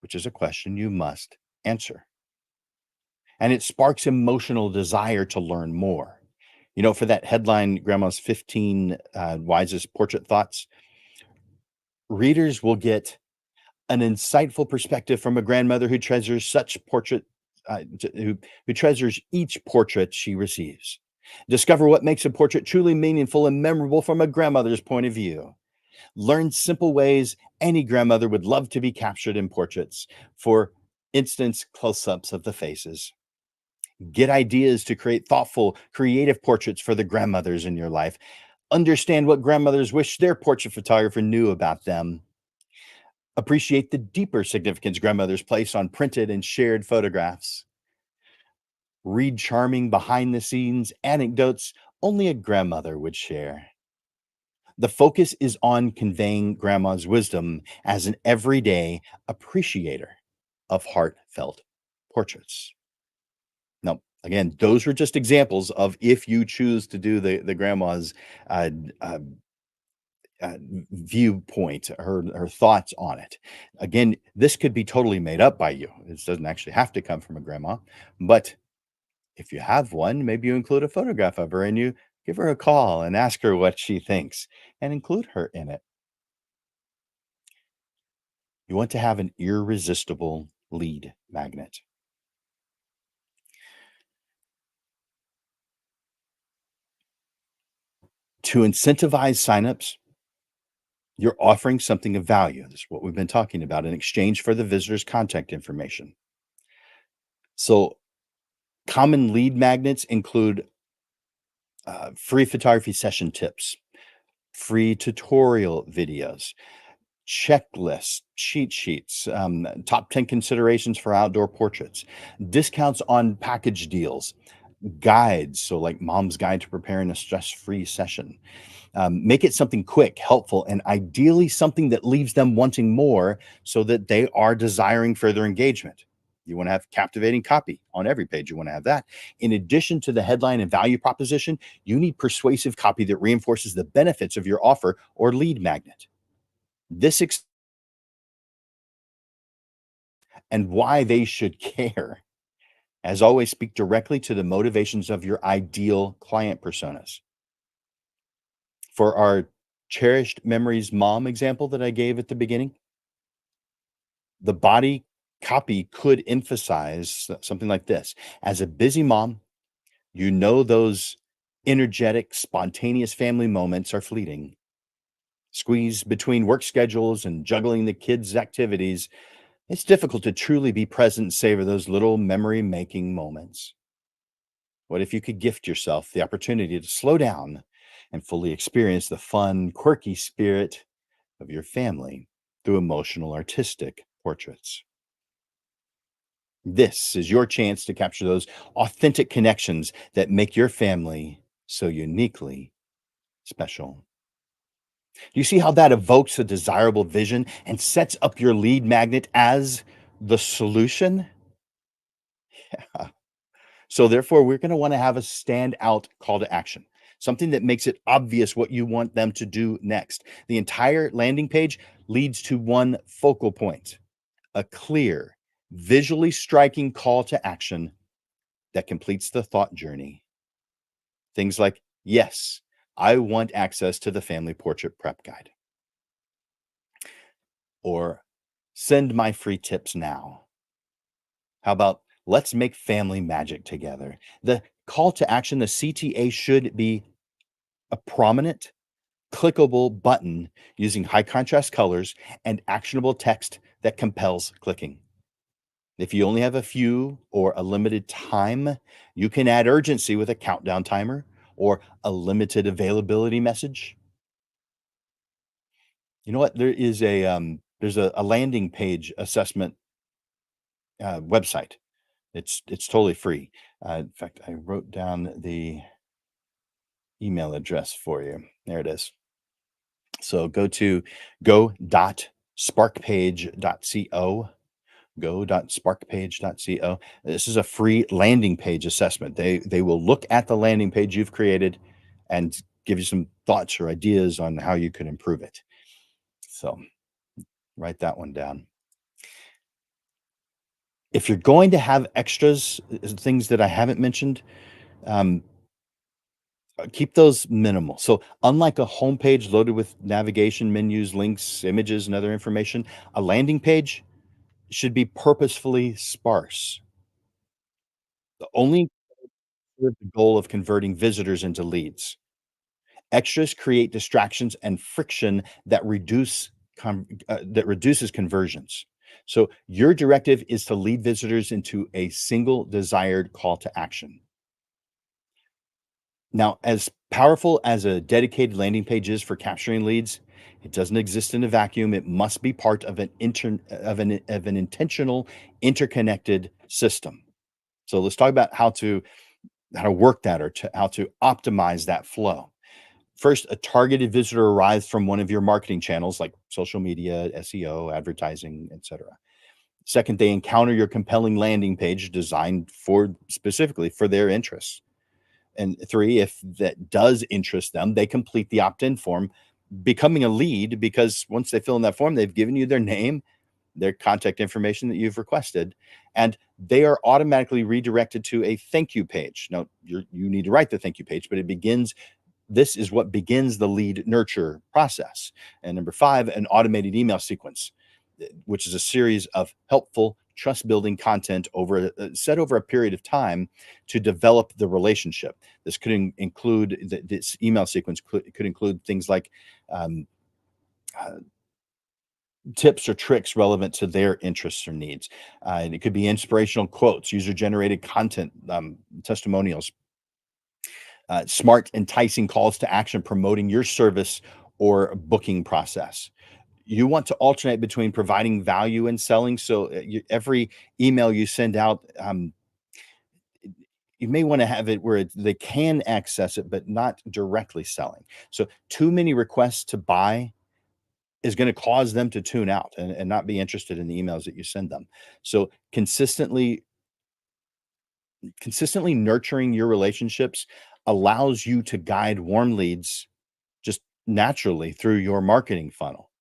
which is a question you must answer. And it sparks emotional desire to learn more. For that headline, Grandma's 15 wisest portrait thoughts, readers will get an insightful perspective from a grandmother who treasures who treasures each portrait she receives. Discover what makes a portrait truly meaningful and memorable from a grandmother's point of view. Learn simple ways any grandmother would love to be captured in portraits. For instance, close ups of the faces. Get ideas to create thoughtful, creative portraits for the grandmothers in your life. Understand what grandmothers wish their portrait photographer knew about them. Appreciate the deeper significance grandmothers place on printed and shared photographs. Read charming behind the scenes anecdotes only a grandmother would share. The focus is on conveying grandma's wisdom as an everyday appreciator of heartfelt portraits. Now, again, those were just examples of if you choose to do the grandma's uh, uh, viewpoint, her thoughts on it. Again, this could be totally made up by you. This doesn't actually have to come from a grandma, but if you have one, maybe you include a photograph of her and you give her a call and ask her what she thinks and include her in it. You want to have an irresistible lead magnet. To incentivize signups, you're offering something of value. This is what we've been talking about in exchange for the visitor's contact information. So, common lead magnets include free photography session tips, free tutorial videos, checklists, cheat sheets, top 10 considerations for outdoor portraits, discounts on package deals, guides. So, like Mom's Guide to Preparing a Stress Free Session. Make it something quick, helpful, and ideally something that leaves them wanting more so that they are desiring further engagement. You want to have captivating copy on every page. You want to have that. In addition to the headline and value proposition, you need persuasive copy that reinforces the benefits of your offer or lead magnet. This and why they should care. As always, speak directly to the motivations of your ideal client personas. For our cherished memories mom example that I gave at the beginning, the body copy could emphasize something like this. As a busy mom, you know those energetic, spontaneous family moments are fleeting. Squeezed between work schedules and juggling the kids' activities, it's difficult to truly be present and savor those little memory making moments. What if you could gift yourself the opportunity to slow down and fully experience the fun, quirky spirit of your family through emotional, artistic portraits? This is your chance to capture those authentic connections that make your family so uniquely special. You see how that evokes a desirable vision and sets up your lead magnet as the solution? So, therefore, we're going to want to have a standout call to action, something that makes it obvious what you want them to do next. The entire landing page leads to one focal point, a clear, visually striking call to action that completes the thought journey. Things like, yes, I want access to the family portrait prep guide, or send my free tips now. How about let's make family magic together? The call to action, the CTA should be a prominent, clickable button using high contrast colors and actionable text that compels clicking. If you only have a few or a limited time, you can add urgency with a countdown timer or a limited availability message. You know what? There's a landing page assessment website. It's totally free. In fact, I wrote down the email address for you. There it is. So go to go.sparkpage.co, go.sparkpage.co. This is a free landing page assessment. They will look at the landing page you've created and give you some thoughts or ideas on how you can improve it. So write that one down. If you're going to have extras, things that I haven't mentioned, um, keep those minimal. So, unlike a homepage loaded with navigation menus, links, images, and other information, a landing page should be purposefully sparse. The only serve the goal of converting visitors into leads. Extras create distractions and friction that reduces conversions. So, your directive is to lead visitors into a single desired call to action. Now, as powerful as a dedicated landing page is for capturing leads, it doesn't exist in a vacuum. It must be part of an intentional, interconnected system. So let's talk about how to work that or how to optimize that flow. First, a targeted visitor arrives from one of your marketing channels like social media, SEO, advertising, etc. Second, they encounter your compelling landing page designed for specifically for their interests. And three, if that does interest them, they complete the opt-in form, becoming a lead because once they fill in that form, they've given you their name, their contact information that you've requested, and they are automatically redirected to a thank you page. Now, you need to write the thank you page, but this is what begins the lead nurture process. And number five, an automated email sequence, which is a series of helpful, trust building content set over a period of time to develop the relationship. This could include this email sequence could include things like um, uh, tips or tricks relevant to their interests or needs. And it could be inspirational quotes, user generated content, testimonials, smart, enticing calls to action promoting your service or booking process. You want to alternate between providing value and selling. So every email you send out, You may want to have it where they can access it, but not directly selling. So too many requests to buy is going to cause them to tune out and not be interested in the emails that you send them. So consistently nurturing your relationships allows you to guide warm leads just naturally through your marketing funnel.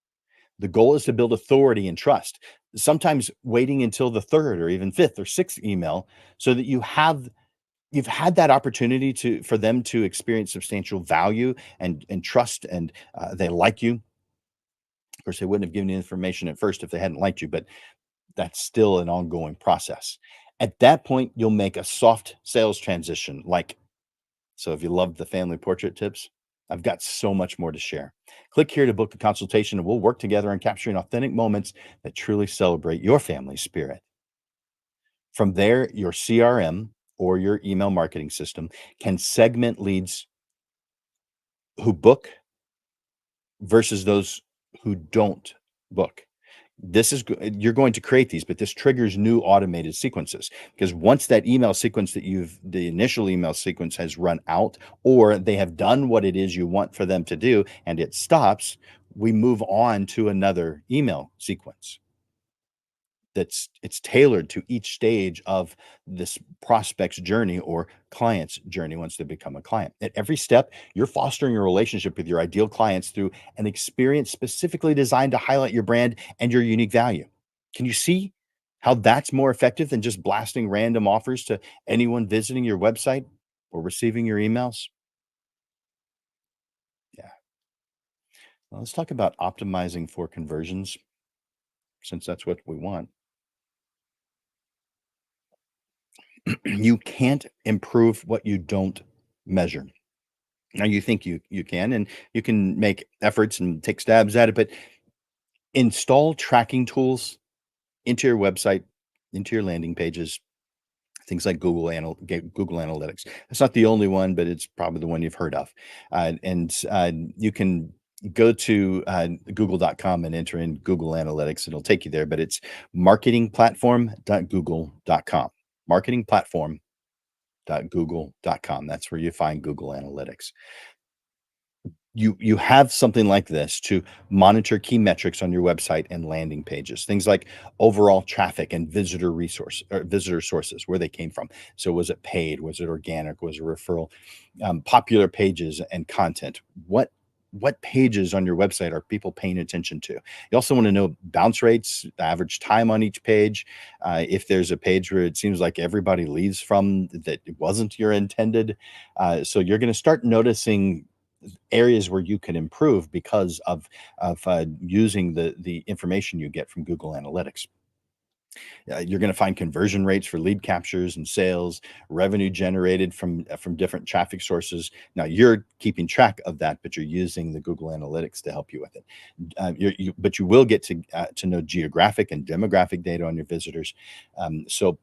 The goal is to build authority and trust. Sometimes waiting until the third or even fifth or sixth email so that you've had that opportunity to for them to experience substantial value and trust and they like you. Of course, they wouldn't have given you information at first if they hadn't liked you, but that's still an ongoing process. At that point, you'll make a soft sales transition. So if you loved the family portrait tips, I've got so much more to share. Click here to book a consultation and we'll work together on capturing authentic moments that truly celebrate your family spirit. From there, your CRM or your email marketing system can segment leads who book versus those who don't book. You're going to create these, but this triggers new automated sequences because once that email sequence the initial email sequence has run out or they have done what it is you want for them to do and it stops, we move on to another email sequence it's tailored to each stage of this prospect's journey or client's journey once they become a client. At every step, you're fostering a relationship with your ideal clients through an experience specifically designed to highlight your brand and your unique value. Can you see how that's more effective than just blasting random offers to anyone visiting your website or receiving your emails? Yeah. Well, let's talk about optimizing for conversions since that's what we want. You can't improve what you don't measure. Now you think you can, and you can make efforts and take stabs at it, but install tracking tools into your website, into your landing pages, things like Google Analytics. It's not the only one, but it's probably the one you've heard of. And you can go to google.com and enter in Google Analytics. It'll take you there, but it's marketingplatform.google.com. Marketingplatform.google.com. That's where you find Google Analytics. You have something like this to monitor key metrics on your website and landing pages, things like overall traffic and visitor sources, where they came from. So was it paid? Was it organic? Was it referral? Popular pages and content. What pages on your website are people paying attention to? You also want to know bounce rates, the average time on each page. If there's a page where it seems like everybody leaves from that it wasn't your intended, so you're going to start noticing areas where you can improve because of using the information you get from Google Analytics. You're going to find conversion rates for lead captures and sales, revenue generated from different traffic sources. Now you're keeping track of that, but you're using the Google Analytics to help you with it. But you will get to know geographic and demographic data on your visitors. So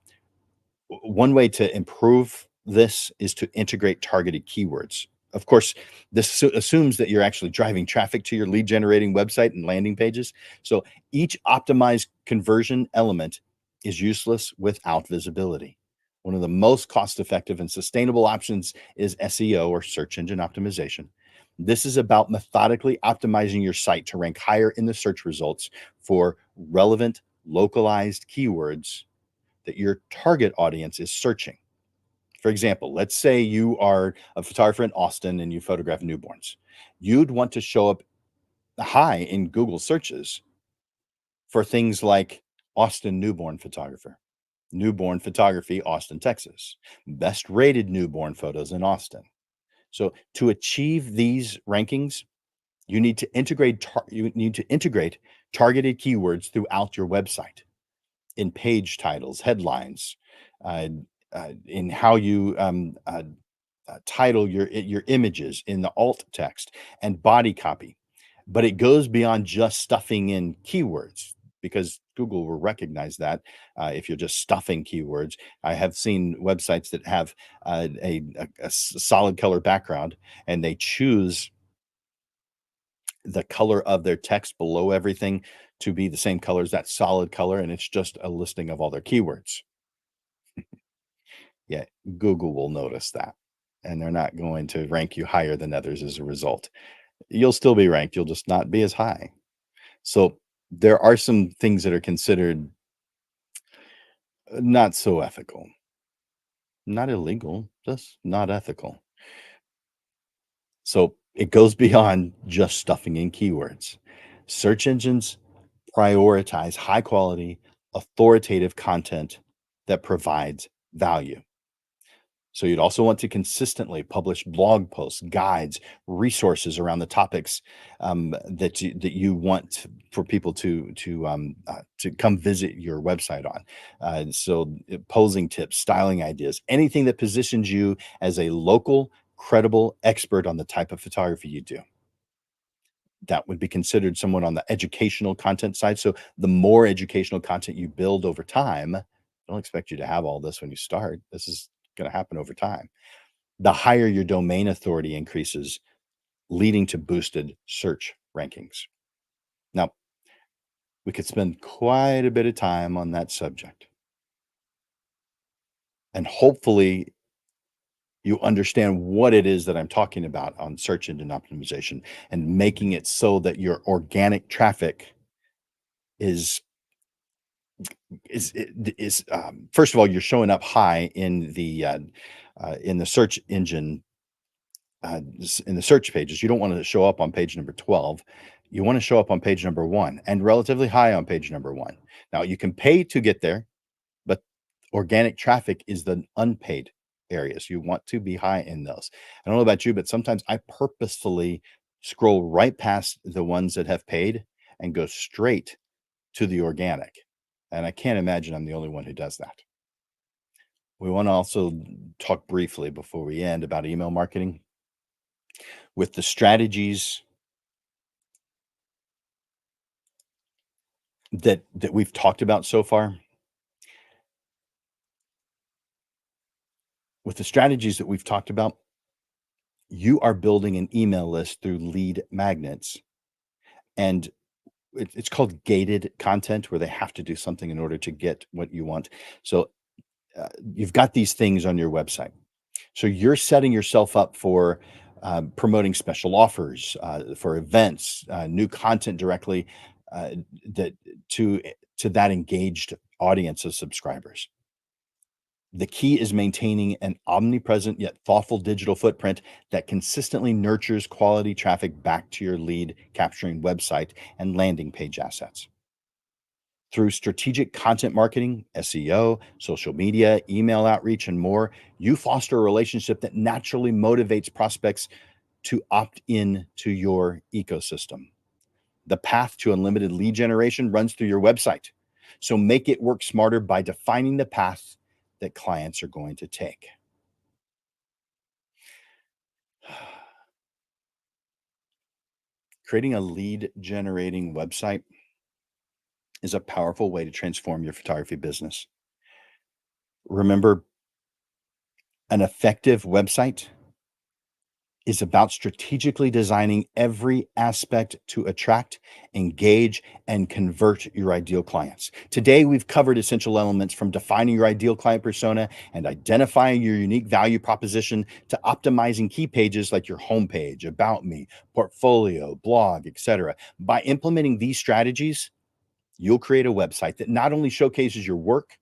one way to improve this is to integrate targeted keywords. Of course, this assumes that you're actually driving traffic to your lead generating website and landing pages. So each optimized conversion element is useless without visibility. One of the most cost effective and sustainable options is SEO or search engine optimization. This is about methodically optimizing your site to rank higher in the search results for relevant, localized keywords that your target audience is searching. For example, let's say you are a photographer in Austin and you photograph newborns. You'd want to show up high in Google searches for things like Austin newborn photographer, newborn photography, Austin, Texas, best rated newborn photos in Austin. So to achieve these rankings, you need to integrate targeted keywords throughout your website in page titles, headlines, uh, in how you title your images in the alt text and body copy. But it goes beyond just stuffing in keywords because Google will recognize that if you're just stuffing keywords. I have seen websites that have solid color background and they choose the color of their text below everything to be the same color as that solid color, and it's just a listing of all their keywords. Yeah, Google will notice that, and they're not going to rank you higher than others as a result. You'll still be ranked, you'll just not be as high. So, there are some things that are considered not so ethical, not illegal, just not ethical. So, it goes beyond just stuffing in keywords. Search engines prioritize high quality, authoritative content that provides value. So you'd also want to consistently publish blog posts, guides, resources around the topics that you want for people to come visit your website on. Posing tips, styling ideas, anything that positions you as a local, credible expert on the type of photography you do. That would be considered someone on the educational content side. So the more educational content you build over time, I don't expect you to have all this when you start. This is going to happen over time. The higher your domain authority increases, leading to boosted search rankings. Now, we could spend quite a bit of time on that subject. And hopefully, you understand what it is that I'm talking about on search engine optimization and making it so that your organic traffic is first of all, you're showing up high in the search engine in the search pages. You don't want to show up on page number 12. You want to show up on page number 1 and relatively high on page number 1. Now, you can pay to get there, but organic traffic is the unpaid areas. You want to be high in those. I don't know about you, but sometimes I purposefully scroll right past the ones that have paid and go straight to the organic. And I can't imagine I'm the only one who does that. We want to also talk briefly before we end about email marketing. With the strategies that we've talked about so far, with the strategies that we've talked about, you are building an email list through lead magnets, and it's called gated content, where they have to do something in order to get what you want. So you've got these things on your website. So you're setting yourself up for promoting special offers, for events, new content directly uh, that to that engaged audience of subscribers. The key is maintaining an omnipresent yet thoughtful digital footprint that consistently nurtures quality traffic back to your lead capturing website and landing page assets. Through strategic content marketing, SEO, social media, email outreach, and more, you foster a relationship that naturally motivates prospects to opt in to your ecosystem. The path to unlimited lead generation runs through your website. So make it work smarter by defining the path that clients are going to take. Creating a lead generating website is a powerful way to transform your photography business. Remember, an effective website is about strategically designing every aspect to attract, engage, and convert your ideal clients. Today, we've covered essential elements from defining your ideal client persona and identifying your unique value proposition to optimizing key pages like your homepage, about me, portfolio, blog, etc. By implementing these strategies, you'll create a website that not only showcases your work,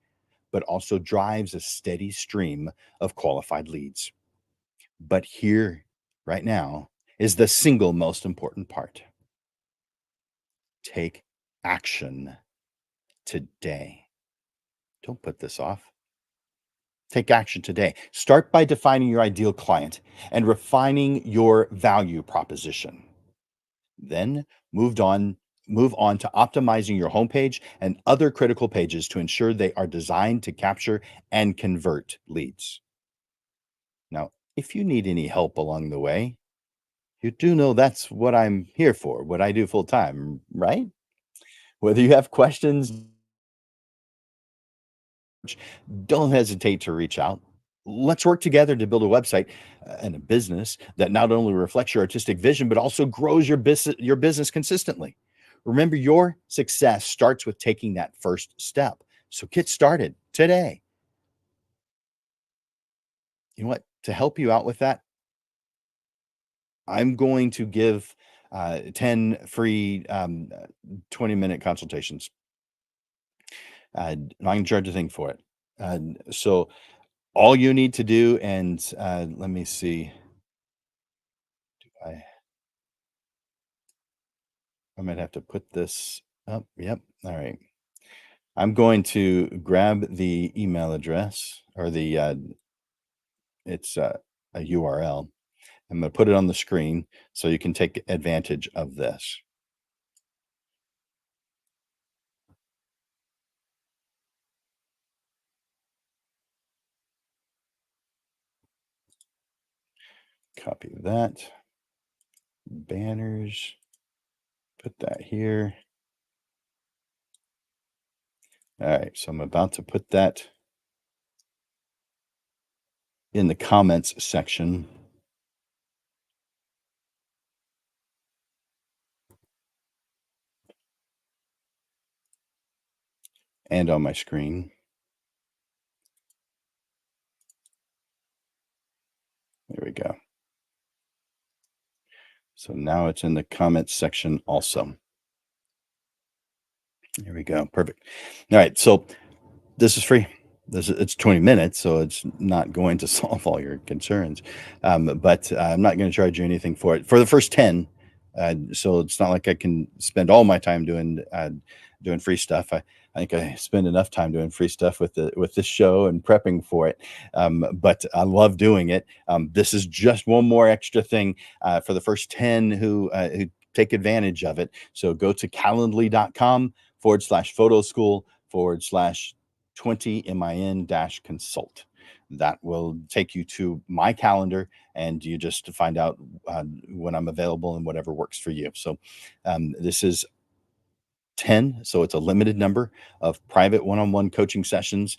but also drives a steady stream of qualified leads. But here, right now, is the single most important part. Take action today. Don't put this off. Take action today. Start by defining your ideal client and refining your value proposition. Then moved on move on to optimizing your homepage and other critical pages to ensure they are designed to capture and convert leads. Now, if you need any help along the way, you do know that's what I'm here for, what I do full time, right? Whether you have questions, don't hesitate to reach out. Let's work together to build a website and a business that not only reflects your artistic vision, but also grows your business consistently. Remember, your success starts with taking that first step. So get started today. You know what? To help you out with that, I'm going to give 10 free 20-minute consultations. I'm not going to charge a thing for it. So all you need to do, and let me see, I, I might have to put this up. Yep. All right. I'm going to grab the email address or it's a URL. I'm going to put it on the screen so you can take advantage of this. Copy that. Banners. Put that here. All right. So I'm about to put that in the comments section. And on my screen. There we go. So now it's in the comments section also. There we go. Perfect. All right. So this is free. It's 20 minutes, so it's not going to solve all your concerns. But I'm not going to charge you anything for it for the first 10. So it's not like I can spend all my time doing free stuff. I think I spend enough time doing free stuff with this show and prepping for it. But I love doing it. This is just one more extra thing for the first 10 who take advantage of it. So go to calendly.com/photo school / 20 min consult. That will take you to my calendar, and you just find out when I'm available and whatever works for you. So this is 10, so it's a limited number of private one-on-one coaching sessions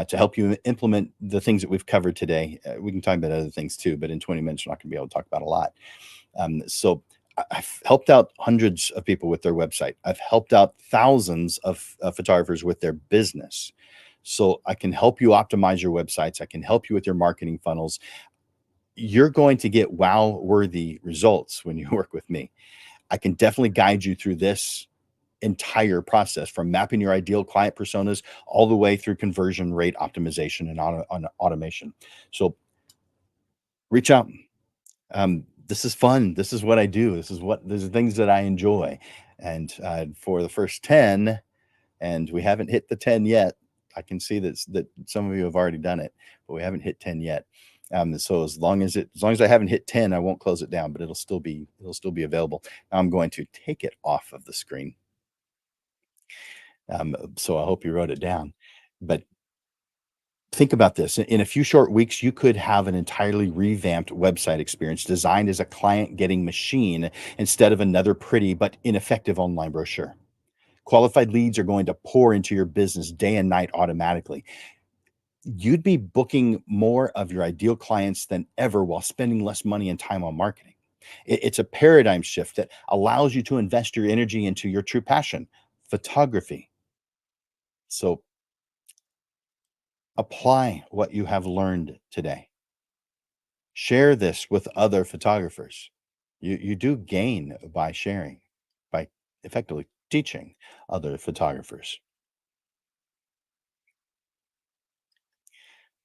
to help you implement the things that we've covered today. We can talk about other things too, but in 20 minutes we're not going to be able to talk about a lot. So I've helped out hundreds of people with their website. I've helped out thousands of photographers with their business. So I can help you optimize your websites. I can help you with your marketing funnels. You're going to get wow worthy results when you work with me. I can definitely guide you through this entire process from mapping your ideal client personas all the way through conversion rate optimization and automation. So reach out. This is fun. This is what I do. These are things that I enjoy. And for the first 10, and we haven't hit the 10 yet. I can see that some of you have already done it, but we haven't hit 10 yet. So as long as I haven't hit 10, I won't close it down, but it'll still be available. I'm going to take it off of the screen. So I hope you wrote it down. But think about this. In a few short weeks, you could have an entirely revamped website experience designed as a client getting machine instead of another pretty but ineffective online brochure. Qualified leads are going to pour into your business day and night automatically. You'd be booking more of your ideal clients than ever while spending less money and time on marketing. It's a paradigm shift that allows you to invest your energy into your true passion, photography. So apply what you have learned today. Share this with other photographers. You do gain by sharing, by effectively teaching other photographers.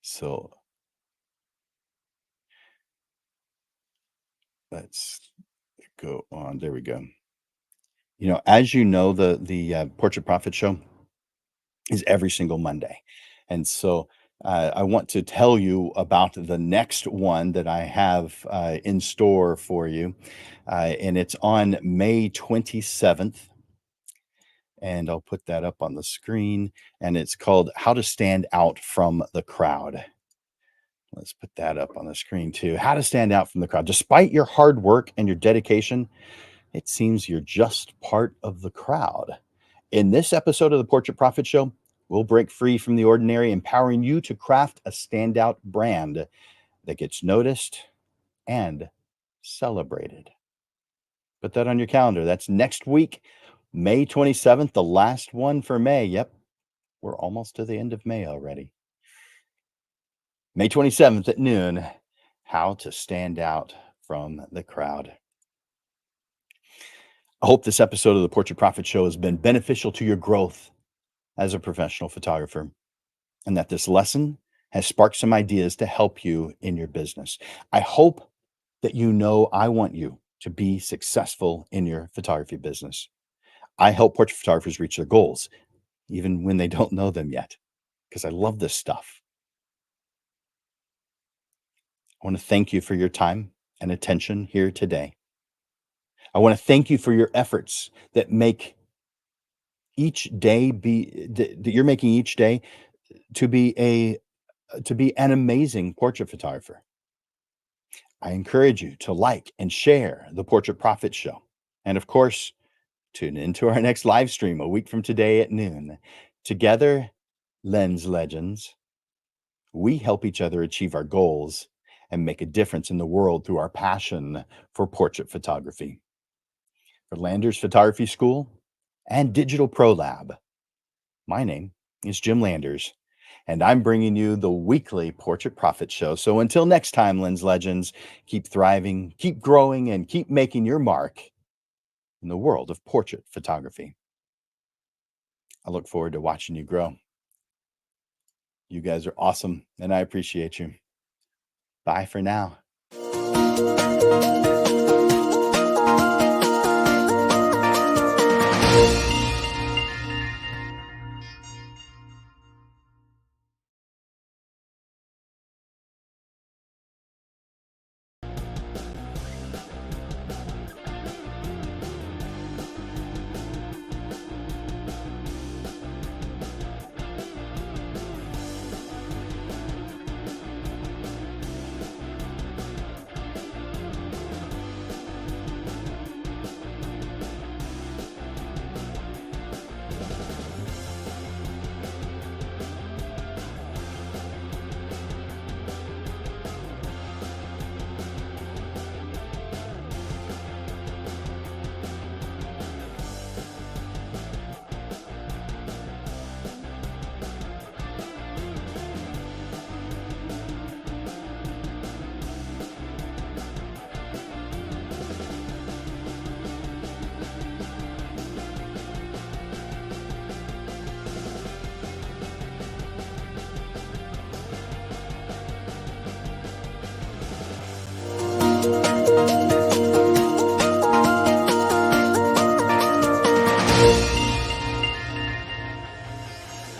So let's go on. There we go. As you know, the Portrait Profit Show is every single Monday, and so I want to tell you about the next one that I have in store for you, and it's on May 27th. And I'll put that up on the screen, and it's called "How to Stand Out from the Crowd." Let's put that up on the screen too. How to stand out from the crowd. Despite your hard work and your dedication, it seems you're just part of the crowd. In this episode of the Portrait Profit Show, we'll break free from the ordinary, empowering you to craft a standout brand that gets noticed and celebrated. Put that on your calendar. That's next week, May 27th, the last one for May. Yep, we're almost to the end of May already. May 27th at noon, how to stand out from the crowd. I hope this episode of the Portrait Profit Show has been beneficial to your growth as a professional photographer, and that this lesson has sparked some ideas to help you in your business. I hope that you know I want you to be successful in your photography business. I help portrait photographers reach their goals, even when they don't know them yet, because I love this stuff. I want to thank you for your time and attention here today. I want to thank you for your efforts that make each day be that you're making each day to be an amazing portrait photographer. I encourage you to like and share the Portrait Profit Show. And of course, tune into our next live stream a week from today at noon. Together, Lens Legends, we help each other achieve our goals and make a difference in the world through our passion for portrait photography. For Landers Photography School and Digital Pro Lab, my name is Jim Landers, and I'm bringing you the weekly Portrait Profit Show. So until next time, Lens Legends, keep thriving, keep growing, and keep making your mark in the world of portrait photography. I look forward to watching you grow. You guys are awesome, and I appreciate you. Bye for now.